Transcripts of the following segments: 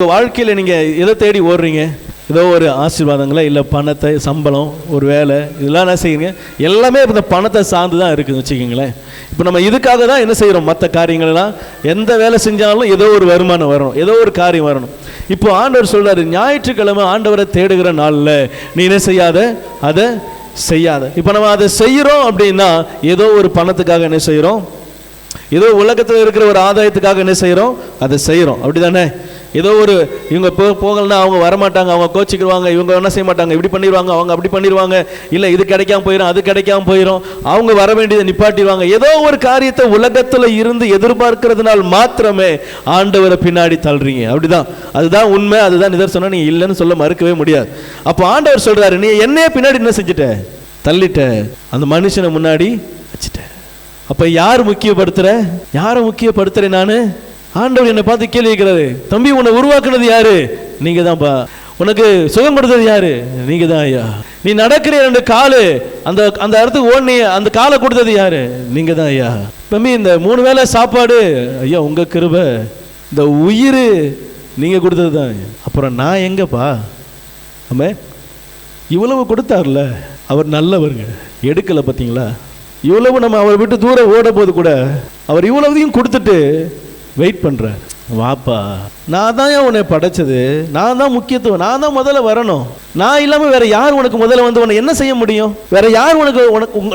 வாழ்க்கையில் நீங்கள் எதை தேடி ஓடுறீங்க? ஏதோ ஒரு ஆசீர்வாதங்களா, இல்லை பணத்தை, சம்பளம், ஒரு வேலை, இதெல்லாம் என்ன செய்யுங்க? எல்லாமே இந்த பணத்தை சார்ந்து தான் இருக்குதுன்னு வச்சுக்கிங்களேன். இப்போ நம்ம இதுக்காக தான் என்ன செய்கிறோம்? மற்ற காரியங்கள்லாம் எந்த வேலை செஞ்சாலும் ஏதோ ஒரு வருமானம் வரணும், ஏதோ ஒரு காரியம் வரணும். இப்போ ஆண்டவர் சொல்கிறாரு, ஞாயிற்றுக்கிழமை ஆண்டவரை தேடுகிற நாளில் நீ என்ன செய்யாத, அதை செய்யாத. இப்போ நம்ம அதை செய்கிறோம் அப்படின்னா ஏதோ ஒரு பணத்துக்காக என்ன செய்கிறோம்? ஏதோ உலகத்தில் இருக்கிற ஒரு ஆதாயத்துக்காக என்ன செய்கிறோம்? அதை செய்கிறோம், அப்படி தானே? ஏதோ ஒரு இவங்க போகலன்னா அவங்க வரமாட்டாங்க, அவங்க கோச்சிக்கிடுவாங்க, இவங்க என்ன செய்ய மாட்டாங்க, இப்படி பண்ணிடுவாங்க, அவங்க அப்படி பண்ணிடுவாங்க, இல்லை இது கிடைக்காம போயிடும், அது கிடைக்காம போயிடும், அவங்க வர வேண்டியதை நிப்பாட்டிடுவாங்க. ஏதோ ஒரு காரியத்தை உலகத்தில் இருந்து எதிர்பார்க்கிறதுனால் மாத்திரமே ஆண்டவரை பின்னாடி தள்ளுறீங்க, அப்படிதான். அதுதான் உண்மை, அதுதான் நிதர்சனம், நீ இல்லைன்னு சொல்ல மறுக்கவே முடியாது. அப்போ ஆண்டவர் சொல்றாரு, நீ என்னையே பின்னாடி என்ன செஞ்சுட்ட? தள்ளிட்ட, அந்த மனுஷனை முன்னாடி வச்சுட்ட. அப்ப யார் முக்கியப்படுத்துற? யாரை முக்கியப்படுத்துறேன் நானு? ஆண்டவர் என்னை பார்த்து கேள்வி கேட்கிறாரு, தம்பி உன்னை உருவாக்குனது யாரு? நீங்க தான்ப்பா. உனக்கு சுகம் கொடுத்தது யாரு? நீங்க தான் ஐயா. நீ நடக்கிற 2 காலு, அந்த அந்த இடத்துக்கு ஓடனி அந்த காலை கொடுத்தது யாரு? நீங்க தான் ஐயா. தம்பி இந்த 3 வேளை சாப்பாடு, ஐயா உங்க கிருபை. இந்த உயிர் நீங்க கொடுத்தது தான். அப்புறம் நான் எங்கப்பா? ஆமே, இவ்வளவு கொடுத்தார்ல, அவர் நல்லவருங்க, எடுக்கல. பார்த்தீங்களா? இவ்வளவு நம்ம அவரை விட்டு தூரம் ஓட போது கூட அவர் இவ்வளவையும் கொடுத்துட்டு வெயிட் பண்றார். வாப்பா, நான் தான் உன்னை படைச்சது, நான் தான் முக்கியத்துவம், நான் தான் முதல்ல வரணும். நான் இல்லாமல் வேற யார் உனக்கு முதல்ல வந்து உன்னை என்ன செய்ய முடியும்? வேற யார் உனக்கு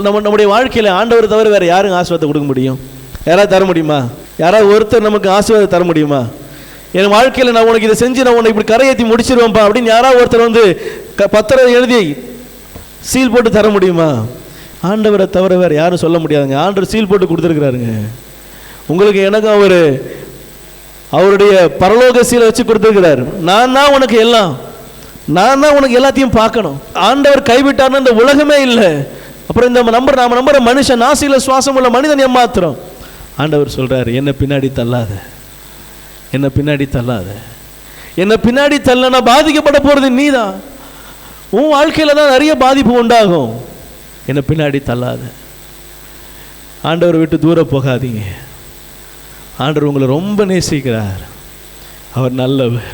நம்முடைய வாழ்க்கையில ஆண்டவர் தவிர வேற யாரும் ஆசீர்வாதத்தை கொடுக்க முடியும்? யாராவது தர முடியுமா? யாராவது ஒருத்தர் நமக்கு ஆசீர்வாதம் தர முடியுமா? என் வாழ்க்கையில் நான் உனக்கு இதை செஞ்சு நான் உனக்கு இப்படி கரையேற்றி முடிச்சிருவேன்ப்பா அப்படின்னு யாராவது ஒருத்தர் வந்து பத்திரம் எழுதி சீல் போட்டு தர முடியுமா? ஆண்டவரை தவிர வேற யாரும் சொல்ல முடியாதுங்க. ஆண்டவர் சீல் போட்டு கொடுத்துருக்கிறாருங்க. உங்களுக்கு எனக்கு அவருடைய பரலோக சீலை வச்சு கொடுத்துருக்கிறார். நான் தான் உனக்கு எல்லாம், நான் தான் உனக்கு எல்லாத்தையும் பார்க்கணும். ஆண்டவர் கைவிட்டார்னு இந்த உலகமே இல்லை. அப்புறம் இந்த நாம நம்புற மனுஷன், நாசியில சுவாசம் உள்ள மனிதன் ஏமாத்திரம். ஆண்டவர் சொல்றாரு, என்னை பின்னாடி தள்ளாத, என்னை பின்னாடி தள்ளாத. என்னை பின்னாடி தள்ளனா பாதிக்கப்பட போறது நீதான். உன் வாழ்க்கையில தான் நிறைய பாதிப்பு உண்டாகும். என்னை பின்னாடி தள்ளாத. ஆண்டவரை விட்டு தூரம் போகாதீங்க. ஆண்டவர் உங்களை ரொம்ப நேசிக்கிறார். அவர் நல்லவர்,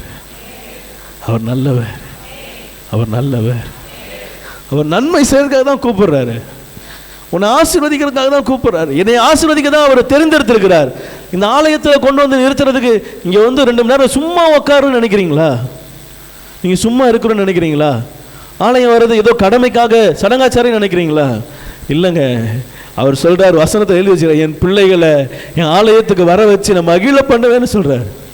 அவர் நல்லவர், அவர் நல்லவர். அவர் நன்மை செய்யறதுக்காக தான் கூப்பிடுறாரு. உன்னை ஆசீர்வதிக்கிறதுக்காக தான் கூப்பிடுறாரு. என்னை ஆசீர்வதிக்க தான் அவர் தெரிந்தெடுத்திருக்கிறார். இந்த ஆலயத்தில் கொண்டு வந்து நிறுத்துறதுக்கு இங்கே வந்து 2 மணி நேரம் சும்மா உட்காருன்னு நினைக்கிறீங்களா? நீங்கள் சும்மா இருக்கிறோன்னு நினைக்கிறீங்களா? ஆலயம் வர்றது ஏதோ கடமைக்காக சடங்காச்சாரம் நினைக்கிறீங்களா? இல்லைங்க. அவர் சொல்றார், வசனத்தை எழுதி வச்சுக்கிறார், என் பிள்ளைகளை என் ஆலயத்துக்கு வர வச்சு நான் மகிழ பண்ணுவேன்னு சொல்றார்.